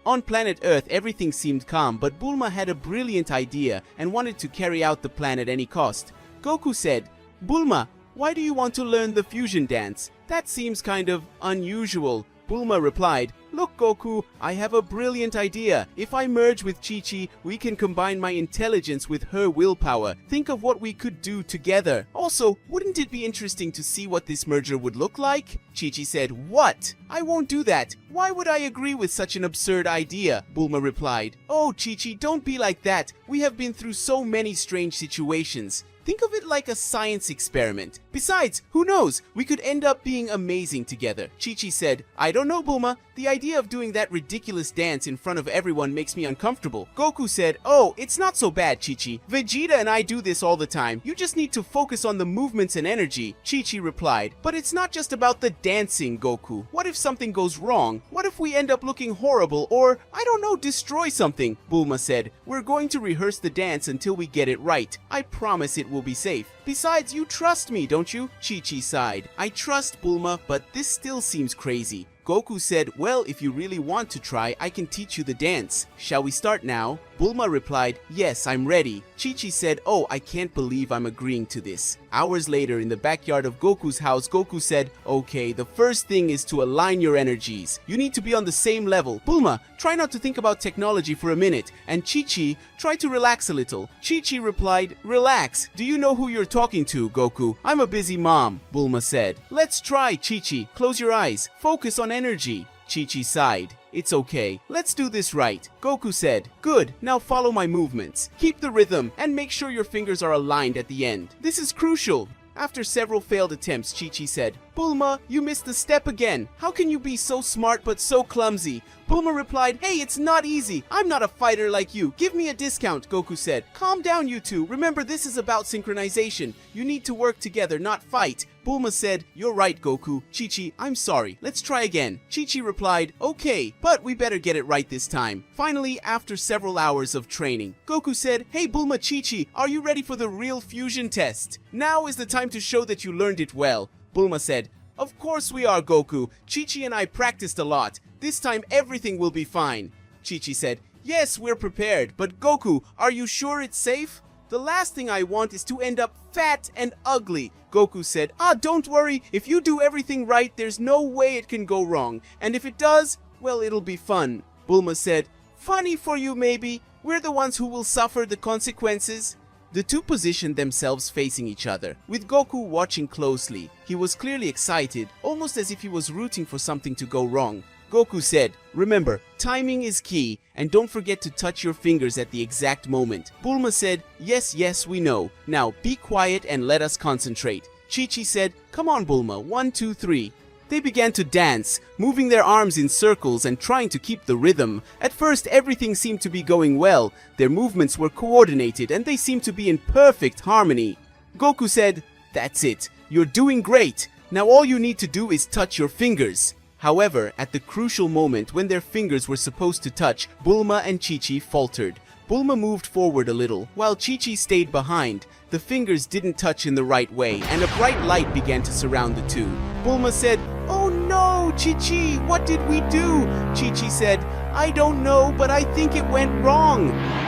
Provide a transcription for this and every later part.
On planet Earth, everything seemed calm, but Bulma had a brilliant idea and wanted to carry out the plan at any cost. Goku said, "Bulma, why do you want to learn the fusion dance? That seems kind of unusual." Bulma replied, "Look, Goku, I have a brilliant idea. If I merge with Chichi, we can combine my intelligence with her willpower. Think of what we could do together. Also, wouldn't it be interesting to see what this merger would look like?" Chichi said, "What? I won't do that. Why would I agree with such an absurd idea?" Bulma replied, "Oh, Chichi, don't be like that. We have been through so many strange situations. Think of it like a science experiment. Besides, who knows? We could end up being amazing together." Chichi said, "I don't know, Bulma. The idea of doing that ridiculous dance in front of everyone makes me uncomfortable." Goku said, "Oh, it's not so bad, Chichi. Vegeta and I do this all the time. You just need to focus on the movements and energy." Chichi replied, "But it's not just about the dancing, Goku. What if something goes wrong? What if we end up looking horrible or, I don't know, destroy something?" Bulma said, "We're going to rehearse the dance until we get it right. I promise it will be safe. Besides, you trust me, don't you?" Chichi sighed. "I trust Bulma, but this still seems crazy." Goku said, "Well, if you really want to try, I can teach you the dance. Shall we start now?" Bulma replied, "Yes, I'm ready." Chichi said, "Oh, I can't believe I'm agreeing to this." Hours later, in the backyard of Goku's house, Goku said, "Okay, the first thing is to align your energies. You need to be on the same level. Bulma, try not to think about technology for a minute. And Chichi, try to relax a little." Chichi replied, "Relax? Do you know who you're talking to, Goku? I'm a busy mom." Bulma said, "Let's try, Chichi. Close your eyes. Focus on energy." Chichi sighed. "It's okay. Let's do this right." Goku said, "Good. Now follow my movements. Keep the rhythm and make sure your fingers are aligned at the end. This is crucial." After several failed attempts, Chichi said, "Bulma, you missed the step again. How can you be so smart but so clumsy?" Bulma replied, "Hey, it's not easy. I'm not a fighter like you. Give me a discount." Goku said, "Calm down, you two. Remember, this is about synchronization. You need to work together, not fight." Bulma said, "You're right, Goku. Chichi, I'm sorry. Let's try again." Chichi replied, "Okay, but we better get it right this time." Finally, after several hours of training, Goku said, "Hey, Bulma, Chichi, are you ready for the real fusion test? Now is the time to show that you learned it well." Bulma said, "Of course we are, Goku. Chichi and I practiced a lot. This time everything will be fine." Chichi said, "Yes, we're prepared, but Goku, are you sure it's safe? The last thing I want is to end up fat and ugly." Goku said, "Don't worry. If you do everything right, there's no way it can go wrong. And if it does, well, it'll be fun." Bulma said, "Funny for you, maybe. We're the ones who will suffer the consequences." The two positioned themselves facing each other, with Goku watching closely. He was clearly excited, almost as if he was rooting for something to go wrong. Goku said, "Remember, timing is key, and don't forget to touch your fingers at the exact moment." Bulma said, Yes, we know. Now be quiet and let us concentrate." Chichi said, "Come on, Bulma, 1, 2, 3. They began to dance, moving their arms in circles and trying to keep the rhythm. At first, everything seemed to be going well. Their movements were coordinated and they seemed to be in perfect harmony. Goku said, "That's it. You're doing great. Now all you need to do is touch your fingers." However, at the crucial moment when their fingers were supposed to touch, Bulma and Chichi faltered. Bulma moved forward a little, while Chichi stayed behind. The fingers didn't touch in the right way, and a bright light began to surround the two. Bulma said, "Oh no, Chichi, what did we do?" Chichi said, "I don't know, but I think it went wrong."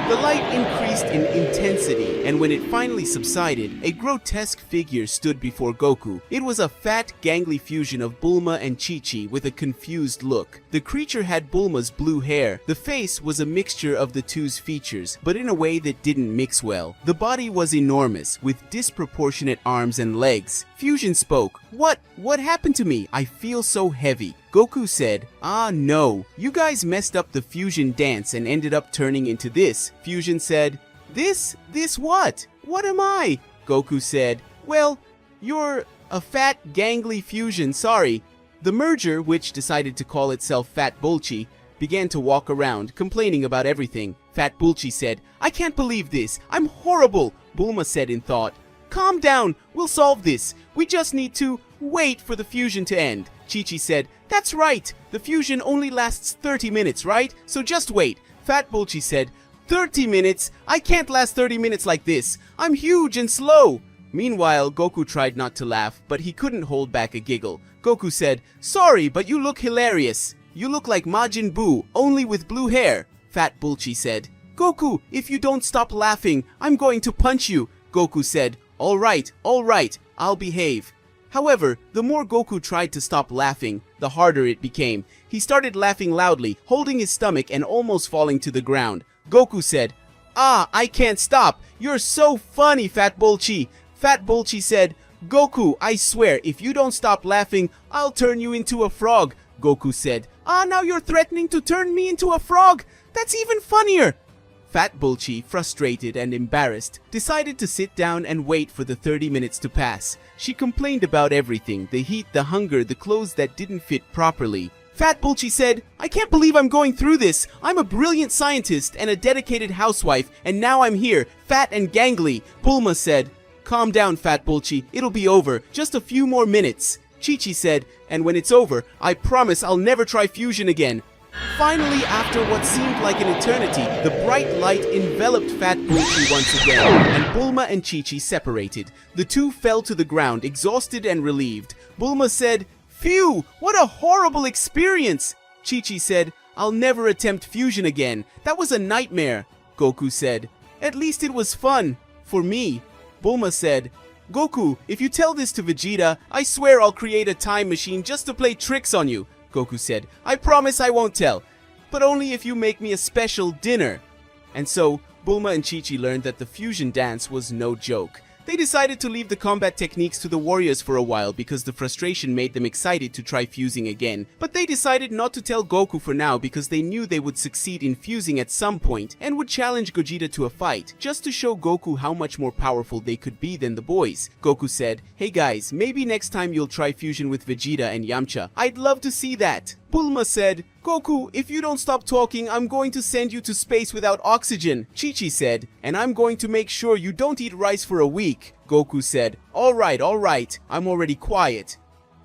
The light increased in intensity, and when it finally subsided, a grotesque figure stood before Goku. It was a fat, gangly fusion of Bulma and Chichi with a confused look. The creature had Bulma's blue hair. The face was a mixture of the two's features, but in a way that didn't mix well. The body was enormous, with disproportionate arms and legs. Fusion spoke. What happened to me? I feel so heavy." Goku said, No, you guys messed up the fusion dance and ended up turning into this." Fusion said, This what? What am I?" Goku said, "Well, you're a fat, gangly fusion, sorry." The merger, which decided to call itself Fat Bulchie, began to walk around, complaining about everything. Fat Bulchie said, "I can't believe this. I'm horrible." Bulma said in thought, "Calm down. We'll solve this. We just need to wait for the fusion to end." Chichi said, "That's right. The fusion only lasts 30 minutes, right? So just wait." Fat Bulchie said, 30 minutes? I can't last 30 minutes like this. I'm huge and slow." Meanwhile, Goku tried not to laugh, but he couldn't hold back a giggle. Goku said, "Sorry, but you look hilarious." you look like Majin Buu, only with blue hair, Fat Bulchie said. Goku, if you don't stop laughing, I'm going to punch you, Goku said. All right, I'll behave. However, the more Goku tried to stop laughing, the harder it became. He started laughing loudly, holding his stomach and almost falling to the ground. Goku said, "Ah, I can't stop. You're so funny, Fat Bulchie." Fat Bulchie said, "Goku, I swear, if you don't stop laughing, I'll turn you into a frog." Goku said, "Ah, now you're threatening to turn me into a frog? That's even funnier." Fat Bulchie, frustrated and embarrassed, decided to sit down and wait for the 30 minutes to pass. She complained about everything, the heat, the hunger, the clothes that didn't fit properly. Fat Bulchie said, "I can't believe I'm going through this. I'm a brilliant scientist and a dedicated housewife, and now I'm here, fat and gangly." Bulma said, "Calm down, Fat Bulchie. It'll be over. Just a few more minutes." Chichi said, "And when it's over, I promise I'll never try fusion again." Finally, after what seemed like an eternity, the bright light enveloped Fat Bulchie once again, and Bulma and Chichi separated. The two fell to the ground, exhausted and relieved. Bulma said, "Phew, what a horrible experience!" Chichi said, "I'll never attempt fusion again. That was a nightmare." Goku said, "At least it was fun. For me." Bulma said, "Goku, if you tell this to Vegeta, I swear I'll create a time machine just to play tricks on you." Goku said, "I promise I won't tell, but only if you make me a special dinner." And so, Bulma and Chichi learned that the fusion dance was no joke. They decided to leave the combat techniques to the warriors for a while because the frustration made them excited to try fusing again. But they decided not to tell Goku for now because they knew they would succeed in fusing at some point and would challenge Gogeta to a fight, just to show Goku how much more powerful they could be than the boys. Goku said, "Hey guys, maybe next time you'll try fusion with Vegeta and Yamcha. I'd love to see that." Bulma said, "Goku, if you don't stop talking, I'm going to send you to space without oxygen." Chichi said, "And I'm going to make sure you don't eat rice for a week." Goku said, all right, I'm already quiet."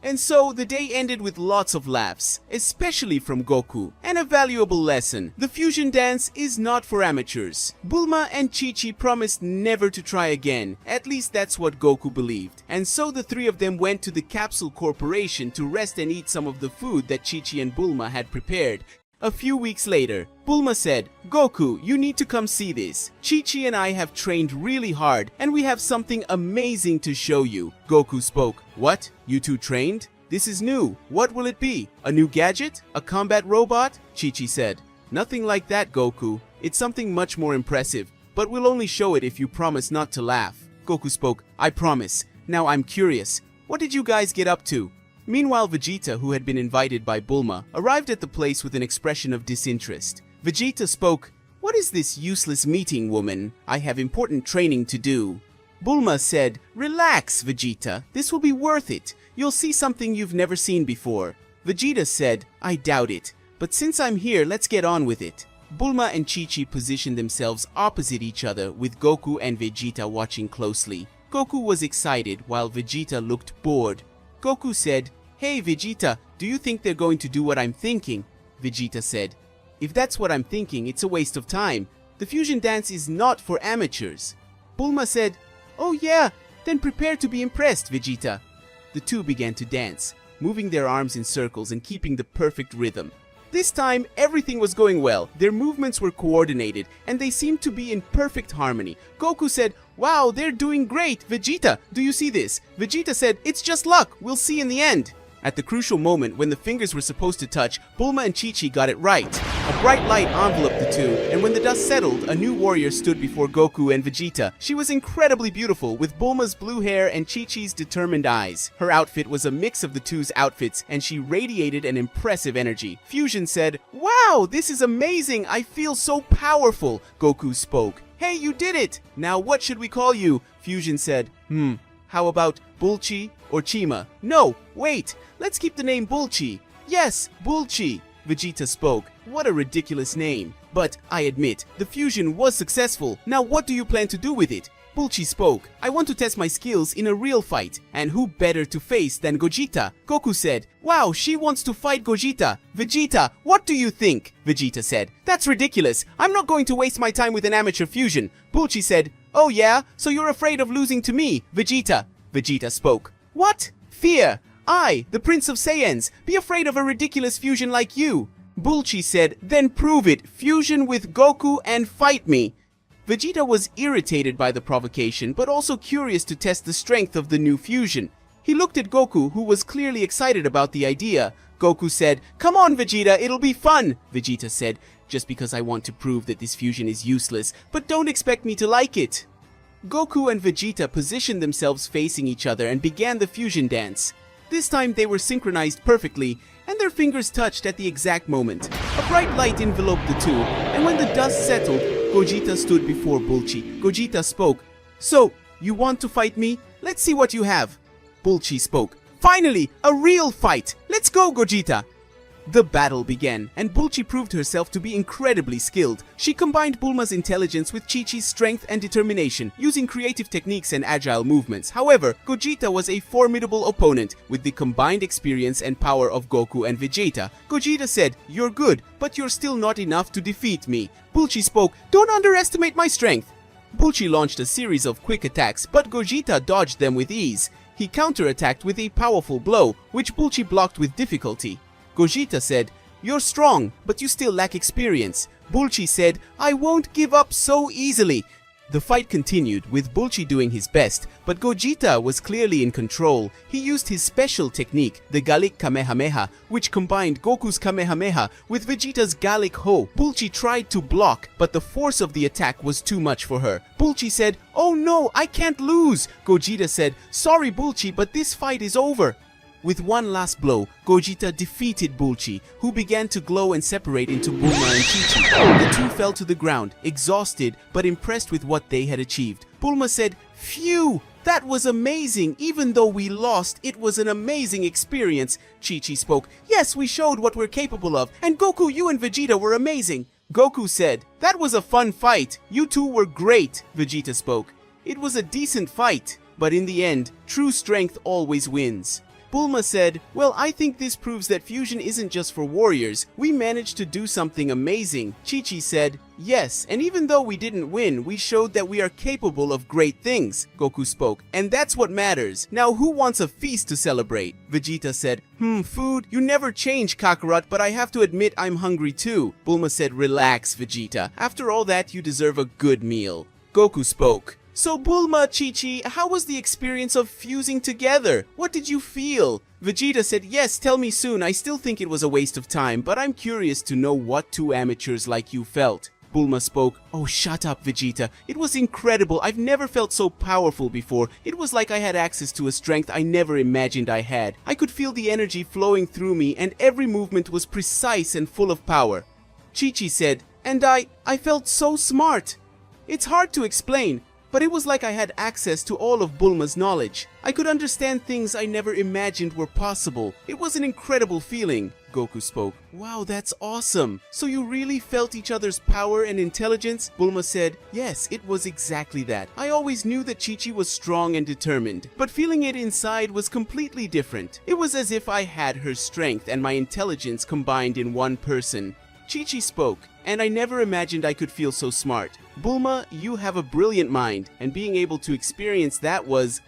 And so the day ended with lots of laughs, especially from Goku, and a valuable lesson. The fusion dance is not for amateurs. Bulma and Chichi promised never to try again, at least that's what Goku believed. And so the three of them went to the Capsule Corporation to rest and eat some of the food that Chichi and Bulma had prepared. A few weeks later, Bulma said, "Goku, you need to come see this. Chichi and I have trained really hard, and we have something amazing to show you." Goku spoke, "What? You two trained? This is new. What will it be? A new gadget? A combat robot?" Chichi said, "Nothing like that, Goku. It's something much more impressive, but we'll only show it if you promise not to laugh." Goku spoke, "I promise. Now I'm curious. What did you guys get up to?" Meanwhile, Vegeta, who had been invited by Bulma, arrived at the place with an expression of disinterest. Vegeta spoke, "What is this useless meeting, woman? I have important training to do." Bulma said, "Relax, Vegeta. This will be worth it. You'll see something you've never seen before." Vegeta said, "I doubt it. But since I'm here, let's get on with it." Bulma and Chichi positioned themselves opposite each other, with Goku and Vegeta watching closely. Goku was excited, while Vegeta looked bored. Goku said, "Hey Vegeta, do you think they're going to do what I'm thinking?" Vegeta said, "If that's what I'm thinking, it's a waste of time. The fusion dance is not for amateurs." Bulma said, "Oh yeah, then prepare to be impressed, Vegeta." The two began to dance, moving their arms in circles and keeping the perfect rhythm. This time, everything was going well. Their movements were coordinated, and they seemed to be in perfect harmony. Goku said, "Wow, they're doing great. Vegeta, do you see this?" Vegeta said, "It's just luck. We'll see in the end." At the crucial moment when the fingers were supposed to touch, Bulma and Chichi got it right. A bright light enveloped the two, and when the dust settled, a new warrior stood before Goku and Vegeta. She was incredibly beautiful, with Bulma's blue hair and Chi-Chi's determined eyes. Her outfit was a mix of the two's outfits, and she radiated an impressive energy. Fusion said, "Wow, this is amazing! I feel so powerful!" Goku spoke. "Hey, you did it! Now what should we call you?" Fusion said, How about Bulchi or Chima?" "No, wait! Let's keep the name Bulchi." "Yes, Bulchi!" Vegeta spoke. "What a ridiculous name. But, I admit, the fusion was successful. Now what do you plan to do with it?" Bulchi spoke. "I want to test my skills in a real fight. And who better to face than Gogeta?" Goku said, "Wow, she wants to fight Gogeta. Vegeta, what do you think?" Vegeta said, "That's ridiculous. I'm not going to waste my time with an amateur fusion." Bulchi said, "Oh yeah? So you're afraid of losing to me, Vegeta?" Vegeta spoke. "What? Fear? I, the Prince of Saiyans, be afraid of a ridiculous fusion like you? Bulchi said, then prove it, fusion with Goku and fight me. Vegeta was irritated by the provocation, but also curious to test the strength of the new fusion. He looked at Goku, who was clearly excited about the idea. Goku said, come on Vegeta, it'll be fun. Vegeta said, just because I want to prove that this fusion is useless, but don't expect me to like it. Goku and Vegeta positioned themselves facing each other and began the fusion dance. This time they were synchronized perfectly, and their fingers touched at the exact moment. A bright light enveloped the two, and when the dust settled, Gogeta stood before Bulchi. Gogeta spoke, so, you want to fight me? Let's see what you have. Bulchi spoke, finally, a real fight! Let's go, Gogeta! The battle began, and Bulchi proved herself to be incredibly skilled. She combined Bulma's intelligence with Chichi's strength and determination, using creative techniques and agile movements. However, Gogeta was a formidable opponent, with the combined experience and power of Goku and Vegeta. Gogeta said, you're good, but you're still not enough to defeat me. Bulchi spoke, don't underestimate my strength. Bulchi launched a series of quick attacks, but Gogeta dodged them with ease. He counterattacked with a powerful blow, which Bulchi blocked with difficulty. Gogeta said, you're strong, but you still lack experience. Bulchi said, I won't give up so easily. The fight continued, with Bulchi doing his best, but Gogeta was clearly in control. He used his special technique, the Gallic Kamehameha, which combined Goku's Kamehameha with Vegeta's Gallic Ho. Bulchi tried to block, but the force of the attack was too much for her. Bulchi said, oh no, I can't lose. Gogeta said, sorry Bulchi, but this fight is over. With one last blow, Gogeta defeated Bulchi, who began to glow and separate into Bulma and Chichi. The two fell to the ground, exhausted but impressed with what they had achieved. Bulma said, phew, that was amazing. Even though we lost, it was an amazing experience. Chichi spoke, yes, we showed what we're capable of, and Goku, you and Vegeta were amazing. Goku said, that was a fun fight. You two were great. Vegeta spoke, it was a decent fight, but in the end, true strength always wins. Bulma said, well, I think this proves that fusion isn't just for warriors. We managed to do something amazing. Chichi said, yes, and even though we didn't win, we showed that we are capable of great things. Goku spoke, and that's what matters. Now who wants a feast to celebrate? Vegeta said, food? You never change, Kakarot, but I have to admit I'm hungry too. Bulma said, relax, Vegeta. After all that, you deserve a good meal. Goku spoke, so Bulma, Chichi, how was the experience of fusing together? What did you feel? Vegeta said, yes, tell me soon. I still think it was a waste of time, but I'm curious to know what two amateurs like you felt. Bulma spoke, oh shut up Vegeta. It was incredible. I've never felt so powerful before. It was like I had access to a strength I never imagined I had. I could feel the energy flowing through me and every movement was precise and full of power. Chichi said, and I felt so smart. It's hard to explain, but it was like I had access to all of Bulma's knowledge. I could understand things I never imagined were possible. It was an incredible feeling. Goku spoke. Wow, that's awesome. So you really felt each other's power and intelligence? Bulma said, yes, it was exactly that. I always knew that Chichi was strong and determined, but feeling it inside was completely different. It was as if I had her strength and my intelligence combined in one person. Chichi spoke, and I never imagined I could feel so smart. Bulma, you have a brilliant mind, and being able to experience that was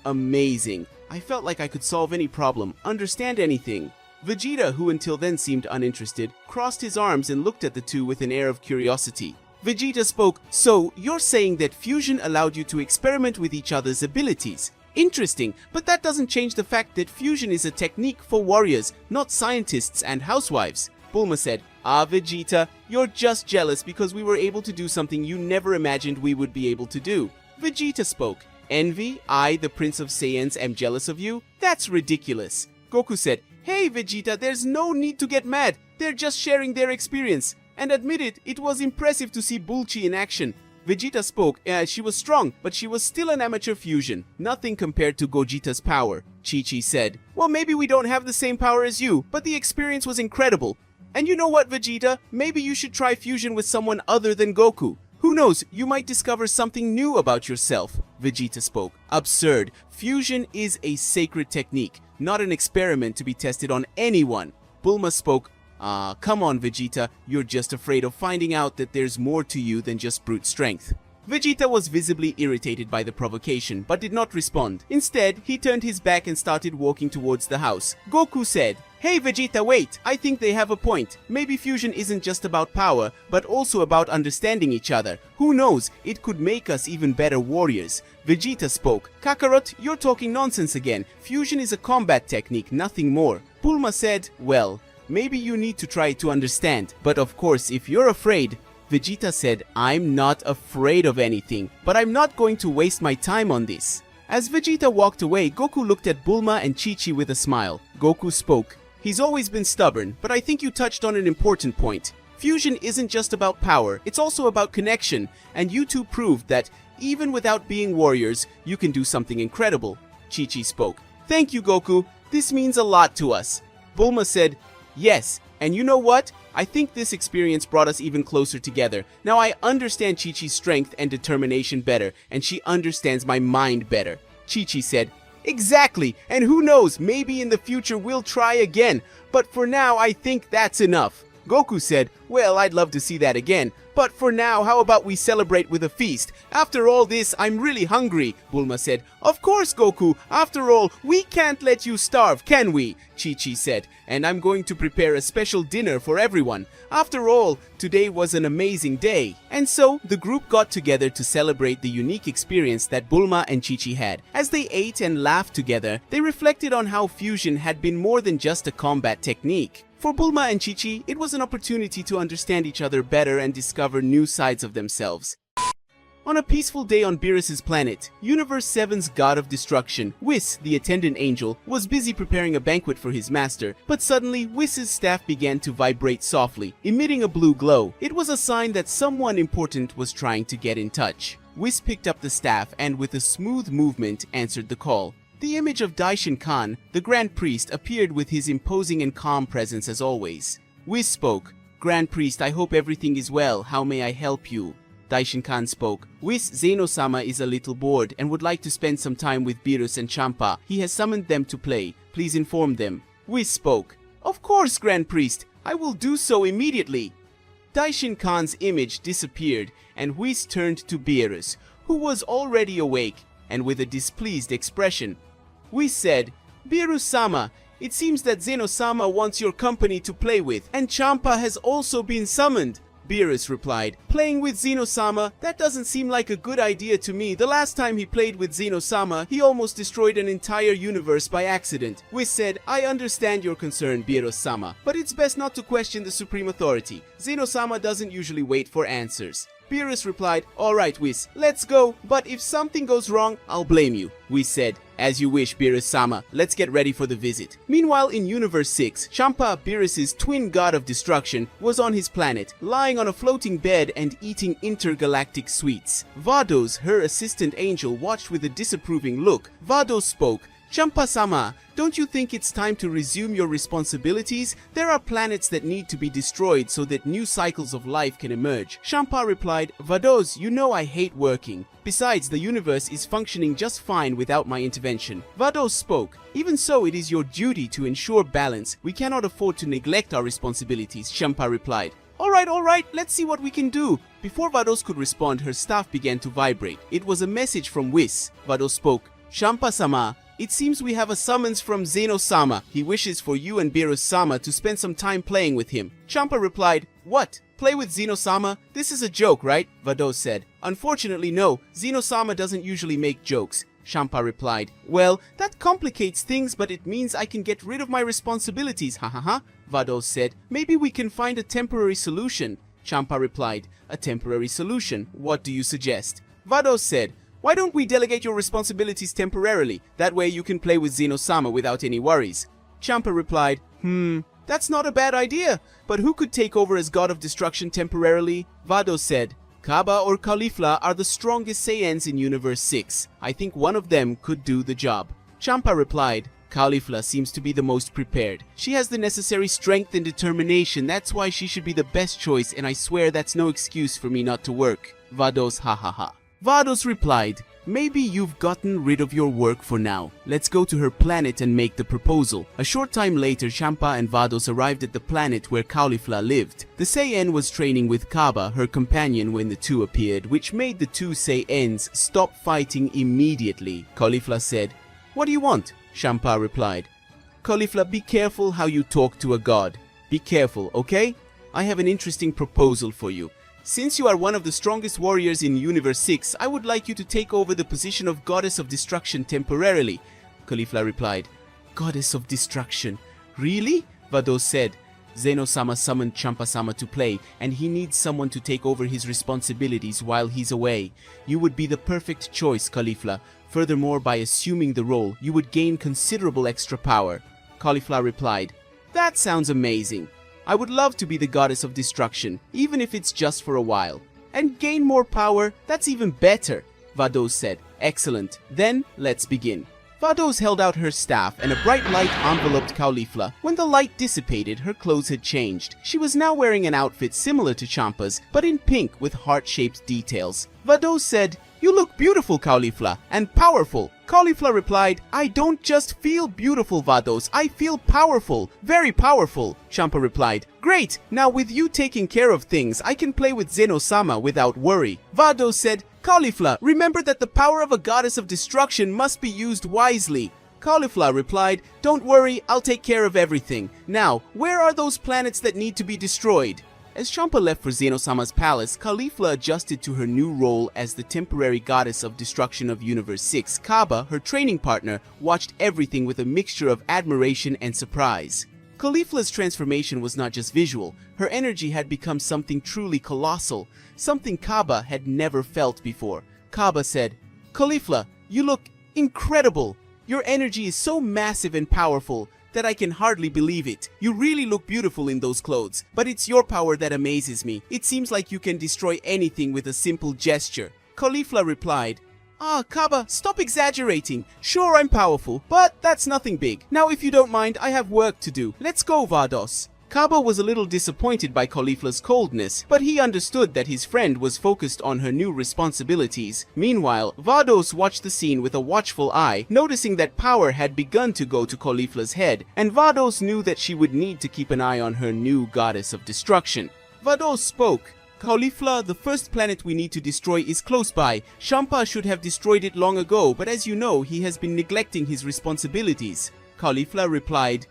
amazing. I felt like I could solve any problem, understand anything. Vegeta, who until then seemed uninterested, crossed his arms and looked at the two with an air of curiosity. Vegeta spoke, so you're saying that fusion allowed you to experiment with each other's abilities. Interesting, but that doesn't change the fact that fusion is a technique for warriors, not scientists and housewives. Bulma said, Vegeta, you're just jealous because we were able to do something you never imagined we would be able to do. Vegeta spoke, envy? I, the Prince of Saiyans, am jealous of you? That's ridiculous. Goku said, hey Vegeta, there's no need to get mad. They're just sharing their experience. And admit it was impressive to see Bulchi in action. Vegeta spoke, she was strong, but she was still an amateur fusion. Nothing compared to Gogeta's power. Chichi said, well, maybe we don't have the same power as you, but the experience was incredible. And you know what, Vegeta? Maybe you should try fusion with someone other than Goku. Who knows, you might discover something new about yourself. Vegeta spoke. Absurd. Fusion is a sacred technique, not an experiment to be tested on anyone. Bulma spoke. Come on, Vegeta. You're just afraid of finding out that there's more to you than just brute strength. Vegeta was visibly irritated by the provocation, but did not respond. Instead, he turned his back and started walking towards the house. Goku said, "Hey Vegeta, wait, I think they have a point. Maybe fusion isn't just about power, but also about understanding each other. Who knows, it could make us even better warriors." Vegeta spoke, "Kakarot, you're talking nonsense again. Fusion is a combat technique, nothing more." Bulma said, "Well, maybe you need to try to understand. But of course, if you're afraid..." Vegeta said, "I'm not afraid of anything, but I'm not going to waste my time on this." As Vegeta walked away, Goku looked at Bulma and Chichi with a smile. Goku spoke, "He's always been stubborn, but I think you touched on an important point. Fusion isn't just about power, it's also about connection, and you two proved that, even without being warriors, you can do something incredible." Chichi spoke, "Thank you, Goku. This means a lot to us." Bulma said, "Yes, and you know what? I think this experience brought us even closer together. Now I understand Chi-Chi's strength and determination better, and she understands my mind better." Chi-Chi said, "Exactly, and who knows, maybe in the future we'll try again, but for now I think that's enough." Goku said, "Well, I'd love to see that again, but for now, how about we celebrate with a feast? After all this, I'm really hungry." Bulma said, "Of course, Goku. After all, we can't let you starve, can we?" Chi-Chi said, "And I'm going to prepare a special dinner for everyone. After all, today was an amazing day." And so, the group got together to celebrate the unique experience that Bulma and Chi-Chi had. As they ate and laughed together, they reflected on how fusion had been more than just a combat technique. For Bulma and Chi-Chi, it was an opportunity to understand each other better and discover new sides of themselves. On a peaceful day on Beerus' planet, Universe 7's god of destruction, Whis, the attendant angel, was busy preparing a banquet for his master, but suddenly Whis' staff began to vibrate softly, emitting a blue glow. It was a sign that someone important was trying to get in touch. Whis picked up the staff and with a smooth movement answered the call. The image of Daishin Khan, the Grand Priest, appeared with his imposing and calm presence as always. Whis spoke, "Grand Priest, I hope everything is well. How may I help you?" Daishin Khan spoke, "Whis Zeno-sama is a little bored and would like to spend some time with Beerus and Champa. He has summoned them to play. Please inform them." Whis spoke, "Of course, Grand Priest. I will do so immediately." Daishin Khan's image disappeared and Whis turned to Beerus, who was already awake and with a displeased expression. Whis said, "Beerus-sama, it seems that Zeno-sama wants your company to play with, and Champa has also been summoned." Beerus replied, "Playing with Zeno-sama? That doesn't seem like a good idea to me. The last time he played with Zeno-sama, he almost destroyed an entire universe by accident." Whis said, "I understand your concern, Beerus-sama, but it's best not to question the supreme authority. Zeno-sama doesn't usually wait for answers." Beerus replied, "Alright, Whis, let's go, but if something goes wrong, I'll blame you." Whis said, "As you wish, Beerus-sama. Let's get ready for the visit." Meanwhile, in Universe 6, Champa, Beerus' twin god of destruction, was on his planet, lying on a floating bed and eating intergalactic sweets. Vados, her assistant angel, watched with a disapproving look. Vados spoke, "Champa-sama, don't you think it's time to resume your responsibilities? There are planets that need to be destroyed so that new cycles of life can emerge." Champa replied, "Vados, you know I hate working. Besides, the universe is functioning just fine without my intervention." Vados spoke, "Even so, it is your duty to ensure balance. We cannot afford to neglect our responsibilities." Champa replied, Alright, let's see what we can do." Before Vados could respond, her staff began to vibrate. It was a message from Whis. Vados spoke, "Champa-sama, it seems we have a summons from Zeno-sama. He wishes for you and Beerus-sama to spend some time playing with him." Champa replied, "What? Play with Zeno-sama? This is a joke, right?" Vados said, "Unfortunately, no. Zeno-sama doesn't usually make jokes." Champa replied, "Well, that complicates things, but it means I can get rid of my responsibilities, ha ha ha." Vados said, "Maybe we can find a temporary solution." Champa replied, "A temporary solution? What do you suggest?" Vados said, "Why don't we delegate your responsibilities temporarily? That way you can play with Zeno-sama without any worries." Champa replied, That's not a bad idea, but who could take over as god of destruction temporarily?" Vados said, "Kaba or Caulifla are the strongest Saiyans in Universe 6. I think one of them could do the job." Champa replied, "Caulifla seems to be the most prepared. She has the necessary strength and determination. That's why she should be the best choice, and I swear that's no excuse for me not to work." Vados ha ha ha. Vados replied, Maybe you've gotten rid of your work for now. Let's go to her planet and make the proposal. A short time later, Champa and Vados arrived at the planet where Caulifla lived. The Saiyan was training with Kaba, her companion, when the two appeared, which made the two Saiyans stop fighting immediately. Caulifla said, "What do you want?" Champa replied, "Caulifla, be careful how you talk to a god. Be careful, okay? I have an interesting proposal for you. Since you are one of the strongest warriors in Universe 6, I would like you to take over the position of Goddess of Destruction temporarily." Caulifla replied, "Goddess of Destruction? Really?" Vados said, "Zeno-sama summoned Champa-sama to play, and he needs someone to take over his responsibilities while he's away. You would be the perfect choice, Caulifla. Furthermore, by assuming the role, you would gain considerable extra power." Caulifla replied, "That sounds amazing. I would love to be the Goddess of Destruction, even if it's just for a while. And gain more power? That's even better." Vados said, "Excellent. Then, let's begin." Vados held out her staff and a bright light enveloped Caulifla. When the light dissipated, her clothes had changed. She was now wearing an outfit similar to Champa's, but in pink with heart-shaped details. Vados said, "You look beautiful, Caulifla, and powerful." Caulifla replied, "I don't just feel beautiful, Vados. I feel powerful. Very powerful." Champa replied, "Great. Now with you taking care of things, I can play with Zeno-sama without worry." Vados said, "Caulifla, remember that the power of a goddess of destruction must be used wisely." Caulifla replied, "Don't worry, I'll take care of everything. Now, where are those planets that need to be destroyed?" As Champa left for Zeno-sama's palace, Caulifla adjusted to her new role as the temporary goddess of destruction of Universe 6. Kaba, her training partner, watched everything with a mixture of admiration and surprise. Caulifla's transformation was not just visual. Her energy had become something truly colossal, something Kaba had never felt before. Kaba said, "Caulifla, you look incredible. Your energy is so massive and powerful that I can hardly believe it. You really look beautiful in those clothes, but it's your power that amazes me. It seems like you can destroy anything with a simple gesture." Caulifla replied, Kaba, stop exaggerating. Sure, I'm powerful, but that's nothing big. Now, if you don't mind, I have work to do. Let's go, Vados." Kaba was a little disappointed by Caulifla's coldness, but he understood that his friend was focused on her new responsibilities. Meanwhile, Vados watched the scene with a watchful eye, noticing that power had begun to go to Caulifla's head, and Vados knew that she would need to keep an eye on her new goddess of destruction. Vados spoke. "Caulifla, the first planet we need to destroy is close by. Champa should have destroyed it long ago, but as you know, he has been neglecting his responsibilities." Caulifla replied,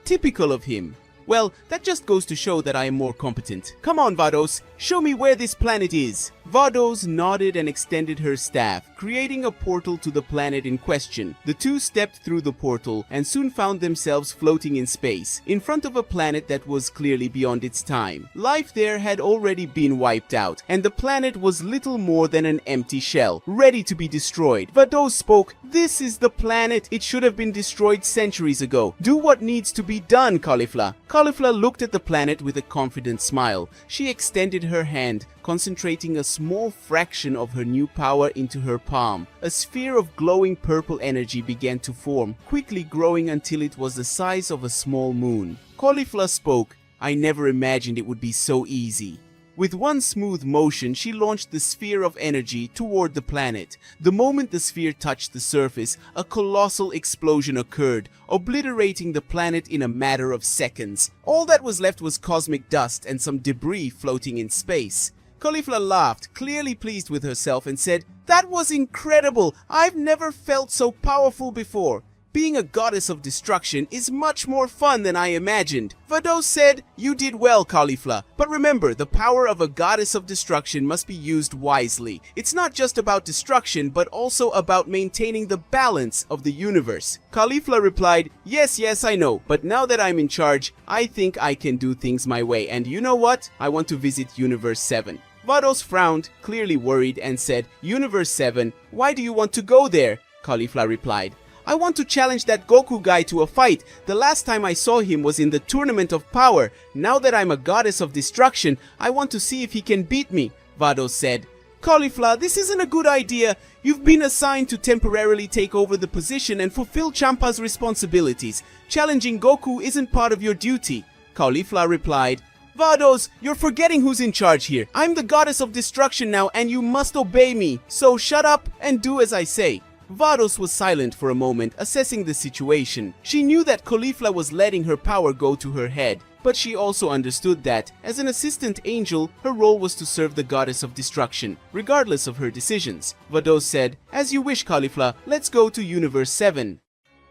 "Typical of him. Well, that just goes to show that I am more competent. Come on, Vados, show me where this planet is." Vados nodded and extended her staff, creating a portal to the planet in question. The two stepped through the portal and soon found themselves floating in space, in front of a planet that was clearly beyond its time. Life there had already been wiped out, and the planet was little more than an empty shell, ready to be destroyed. Vados spoke, "This is the planet. It should have been destroyed centuries ago. Do what needs to be done, Caulifla." Caulifla looked at the planet with a confident smile. She extended her hand, concentrating a small fraction of her new power into her palm. A sphere of glowing purple energy began to form, quickly growing until it was the size of a small moon. Caulifla spoke, "I never imagined it would be so easy." With one smooth motion, she launched the sphere of energy toward the planet. The moment the sphere touched the surface, a colossal explosion occurred, obliterating the planet in a matter of seconds. All that was left was cosmic dust and some debris floating in space. Caulifla laughed, clearly pleased with herself, and said, "That was incredible! I've never felt so powerful before. Being a goddess of destruction is much more fun than I imagined." Vados said, "You did well, Caulifla, but remember, the power of a goddess of destruction must be used wisely. It's not just about destruction, but also about maintaining the balance of the universe." Caulifla replied, Yes, I know, but now that I'm in charge, I think I can do things my way, and you know what? I want to visit Universe 7. Vados frowned, clearly worried, and said, "Universe 7? Why do you want to go there?" Caulifla replied, "I want to challenge that Goku guy to a fight. The last time I saw him was in the Tournament of Power. Now that I'm a goddess of destruction, I want to see if he can beat me." Vados said, "Caulifla, this isn't a good idea. You've been assigned to temporarily take over the position and fulfill Champa's responsibilities. Challenging Goku isn't part of your duty." Caulifla replied, Vados, you're forgetting who's in charge here. I'm the goddess of destruction now and you must obey me. So shut up and do as I say. Vados was silent for a moment, assessing the situation. She knew that Caulifla was letting her power go to her head, but she also understood that, as an assistant angel, her role was to serve the goddess of destruction, regardless of her decisions. Vados said, "As you wish, Caulifla, let's go to Universe 7.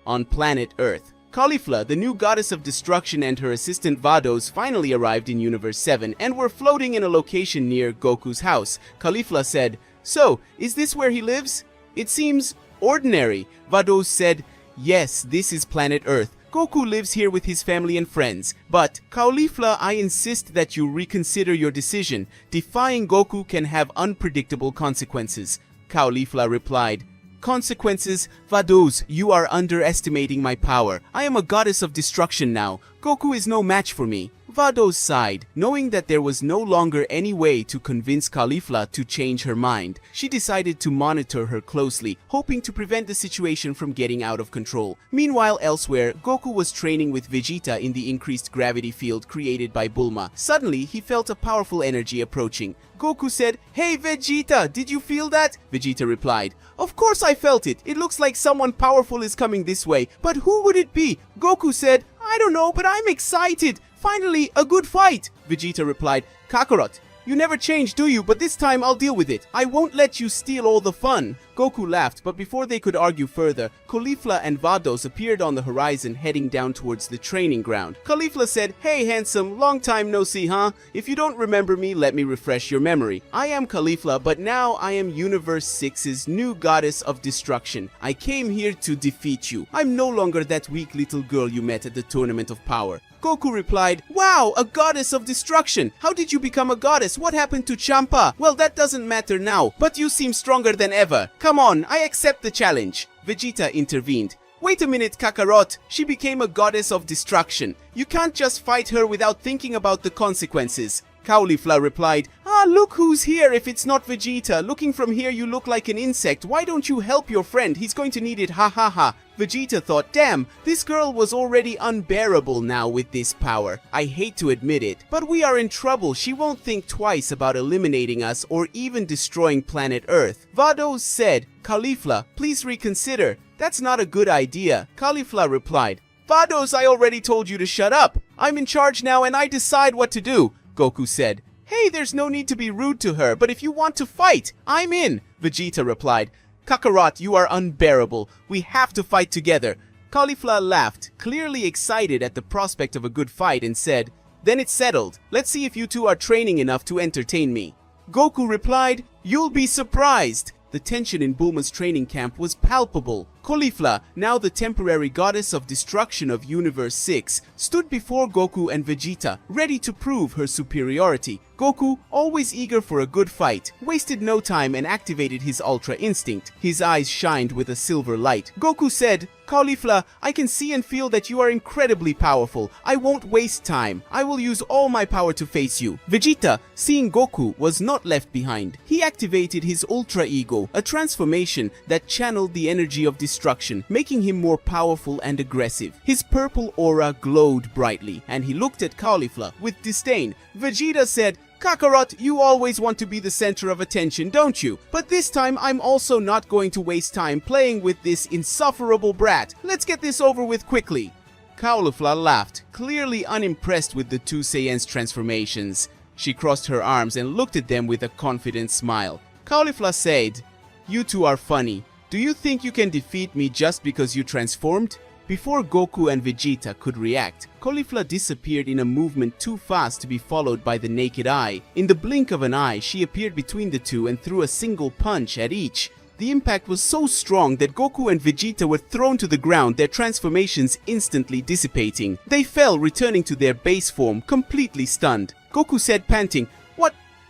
On planet Earth, Caulifla, the new goddess of destruction, and her assistant Vados finally arrived in Universe 7 and were floating in a location near Goku's house. Caulifla said, "So, is this where he lives? It seems ordinary." Vados said, "Yes, this is planet Earth. Goku lives here with his family and friends. But, Caulifla, I insist that you reconsider your decision. Defying Goku can have unpredictable consequences." Caulifla replied, "Consequences? Vados, you are underestimating my power. I am a goddess of destruction now. Goku is no match for me." Vados sighed, knowing that there was no longer any way to convince Caulifla to change her mind. She decided to monitor her closely, hoping to prevent the situation from getting out of control. Meanwhile, elsewhere, Goku was training with Vegeta in the increased gravity field created by Bulma. Suddenly, he felt a powerful energy approaching. Goku said, "Hey Vegeta, did you feel that?" Vegeta replied, "Of course I felt it. It looks like someone powerful is coming this way. But who would it be?" Goku said, "I don't know, but I'm excited. Finally, a good fight." Vegeta replied, "Kakarot, you never change, do you? But this time I'll deal with it. I won't let you steal all the fun." Goku laughed, but before they could argue further, Caulifla and Vados appeared on the horizon heading down towards the training ground. Caulifla said, "Hey handsome, long time no see, huh? If you don't remember me, let me refresh your memory. I am Caulifla, but now I am Universe 6's new goddess of destruction. I came here to defeat you. I'm no longer that weak little girl you met at the Tournament of Power." Goku replied, "Wow, a goddess of destruction! How did you become a goddess? What happened to Champa?" "Well, that doesn't matter now, but you seem stronger than ever. Come on, I accept the challenge." Vegeta intervened. "Wait a minute, Kakarot. She became a goddess of destruction. You can't just fight her without thinking about the consequences." Caulifla replied, "Look who's here if it's not Vegeta. Looking from here you look like an insect. Why don't you help your friend? He's going to need it, ha ha ha." Vegeta thought, "Damn, this girl was already unbearable now with this power. I hate to admit it, but we are in trouble. She won't think twice about eliminating us or even destroying planet Earth." Vados said, "Caulifla, please reconsider. That's not a good idea." Caulifla replied, "Vados, I already told you to shut up. I'm in charge now and I decide what to do." Goku said, "Hey, there's no need to be rude to her, but if you want to fight, I'm in." Vegeta replied, "Kakarot, you are unbearable. We have to fight together." Caulifla laughed, clearly excited at the prospect of a good fight, and said, "Then it's settled. Let's see if you two are training enough to entertain me." Goku replied, "You'll be surprised." The tension in Bulma's training camp was palpable. Caulifla, now the temporary goddess of destruction of Universe 6, stood before Goku and Vegeta, ready to prove her superiority. Goku, always eager for a good fight, wasted no time and activated his Ultra Instinct. His eyes shined with a silver light. Goku said, "Caulifla, I can see and feel that you are incredibly powerful. I won't waste time. I will use all my power to face you." Vegeta, seeing Goku, was not left behind. He activated his Ultra Ego, a transformation that channeled the energy of destruction, making him more powerful and aggressive. His purple aura glowed brightly, and he looked at Caulifla with disdain. Vegeta said, "Kakarot, you always want to be the center of attention, don't you? But this time I'm also not going to waste time playing with this insufferable brat. Let's get this over with quickly." Caulifla laughed, clearly unimpressed with the two Saiyans' transformations. She crossed her arms and looked at them with a confident smile. Caulifla said, "You two are funny. Do you think you can defeat me just because you transformed?" Before Goku and Vegeta could react, Caulifla disappeared in a movement too fast to be followed by the naked eye. In the blink of an eye, she appeared between the two and threw a single punch at each. The impact was so strong that Goku and Vegeta were thrown to the ground, their transformations instantly dissipating. They fell, returning to their base form, completely stunned. Goku said, panting,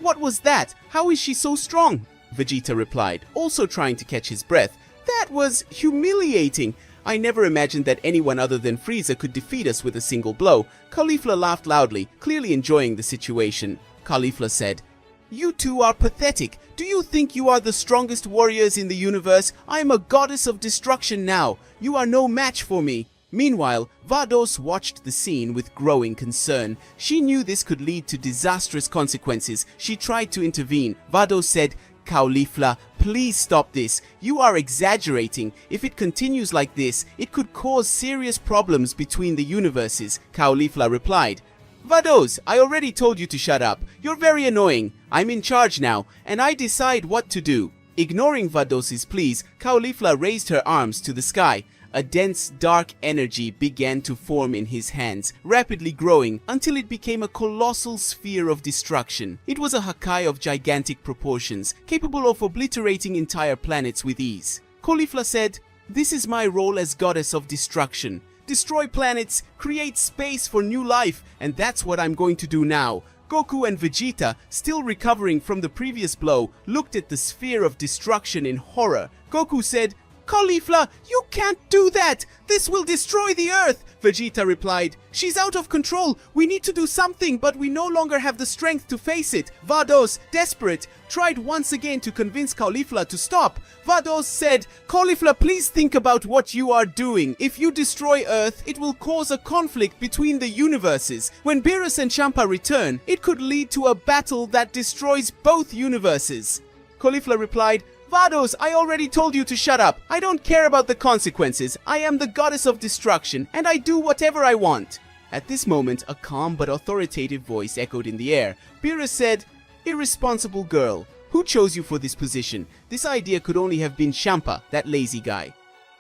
What was that? How is she so strong?" Vegeta replied, also trying to catch his breath, "That was humiliating. I never imagined that anyone other than Frieza could defeat us with a single blow." Caulifla laughed loudly, clearly enjoying the situation. Caulifla said, "You two are pathetic. Do you think you are the strongest warriors in the universe? I am a goddess of destruction now. You are no match for me." Meanwhile, Vados watched the scene with growing concern. She knew this could lead to disastrous consequences. She tried to intervene. Vados said, "Caulifla, please stop this. You are exaggerating. If it continues like this, it could cause serious problems between the universes." Caulifla replied, "Vados, I already told you to shut up. You're very annoying. I'm in charge now, and I decide what to do." Ignoring Vados's pleas, Caulifla raised her arms to the sky. A dense, dark energy began to form in his hands, rapidly growing until it became a colossal sphere of destruction. It was a Hakai of gigantic proportions, capable of obliterating entire planets with ease. Caulifla said, "This is my role as goddess of destruction. Destroy planets, create space for new life, and that's what I'm going to do now." Goku and Vegeta, still recovering from the previous blow, looked at the sphere of destruction in horror. Goku said, "Caulifla, you can't do that! This will destroy the Earth!" Vegeta replied, "She's out of control. We need to do something, but we no longer have the strength to face it." Vados, desperate, tried once again to convince Caulifla to stop. Vados said, "Caulifla, please think about what you are doing. If you destroy Earth, it will cause a conflict between the universes. When Beerus and Champa return, it could lead to a battle that destroys both universes." Caulifla replied, "Vados, I already told you to shut up. I don't care about the consequences. I am the goddess of destruction, and I do whatever I want." At this moment, a calm but authoritative voice echoed in the air. Beerus said, "Irresponsible girl, who chose you for this position? This idea could only have been Champa, that lazy guy."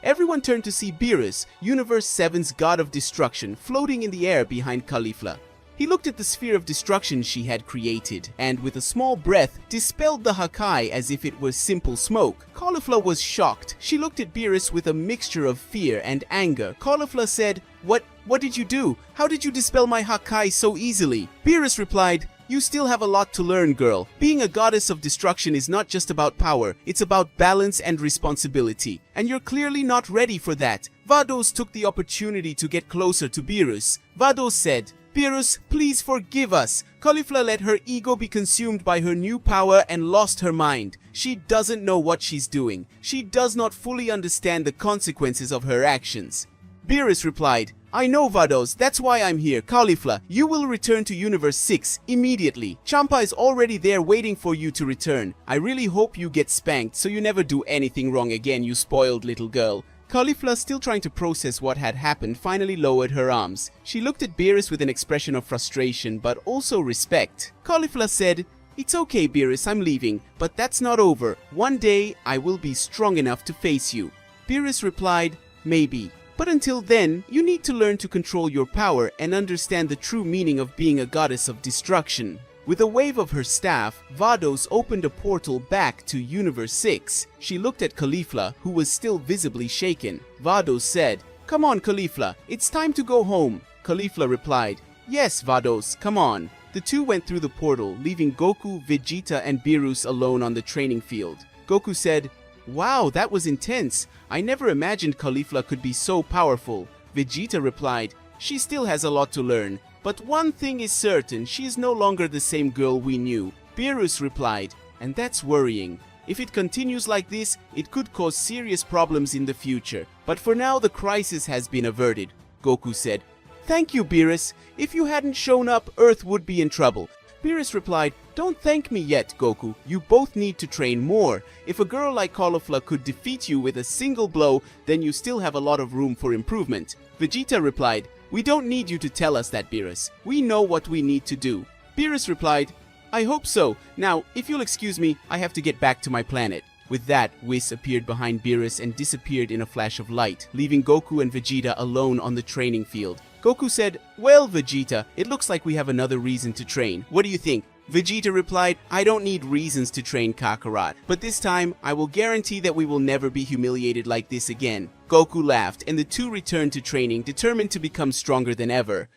Everyone turned to see Beerus, Universe 7's god of destruction, floating in the air behind Caulifla. He looked at the sphere of destruction she had created, and with a small breath, dispelled the Hakai as if it was simple smoke. Caulifla was shocked. She looked at Beerus with a mixture of fear and anger. Caulifla said, What did you do? How did you dispel my Hakai so easily?" Beerus replied, "You still have a lot to learn, girl. Being a goddess of destruction is not just about power, it's about balance and responsibility. And you're clearly not ready for that." Vados took the opportunity to get closer to Beerus. Vados said, "Beerus, please forgive us." Caulifla let her ego be consumed by her new power and lost her mind. She doesn't know what she's doing. She does not fully understand the consequences of her actions. Beerus replied, "I know, Vados, that's why I'm here. Caulifla, you will return to Universe 6 immediately. Champa is already there waiting for you to return. I really hope you get spanked so you never do anything wrong again, you spoiled little girl." Caulifla, still trying to process what had happened, finally lowered her arms. She looked at Beerus with an expression of frustration, but also respect. Caulifla said, "It's okay, Beerus, I'm leaving, but that's not over. One day, I will be strong enough to face you." Beerus replied, "Maybe. But until then, you need to learn to control your power and understand the true meaning of being a goddess of destruction." With a wave of her staff, Vados opened a portal back to Universe 6. She looked at Caulifla, who was still visibly shaken. Vados said, "Come on, Caulifla, it's time to go home." Caulifla replied, "Yes, Vados, come on." The two went through the portal, leaving Goku, Vegeta, and Beerus alone on the training field. Goku said, "Wow, that was intense. I never imagined Caulifla could be so powerful." Vegeta replied, "She still has a lot to learn. But one thing is certain, she is no longer the same girl we knew." Beerus replied, "And that's worrying. If it continues like this, it could cause serious problems in the future. But for now, the crisis has been averted." Goku said, "Thank you, Beerus. If you hadn't shown up, Earth would be in trouble." Beerus replied, "Don't thank me yet, Goku. You both need to train more. If a girl like Caulifla could defeat you with a single blow, then you still have a lot of room for improvement." Vegeta replied, "We don't need you to tell us that, Beerus. We know what we need to do." Beerus replied, "I hope so. Now, if you'll excuse me, I have to get back to my planet." With that, Whis appeared behind Beerus and disappeared in a flash of light, leaving Goku and Vegeta alone on the training field. Goku said, "Well, Vegeta, it looks like we have another reason to train. What do you think?" Vegeta replied, "I don't need reasons to train Kakarot, but this time I will guarantee that we will never be humiliated like this again." Goku laughed, and the two returned to training, determined to become stronger than ever.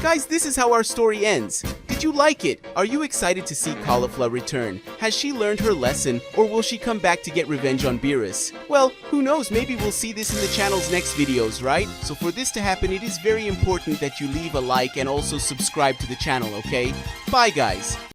Guys, this is how our story ends. Did you like it? Are you excited to see Caulifla return? Has she learned her lesson, or will she come back to get revenge on Beerus? Well, who knows, maybe we'll see this in the channel's next videos, right? So for this to happen, it is very important that you leave a like and also subscribe to the channel, okay? Bye, guys!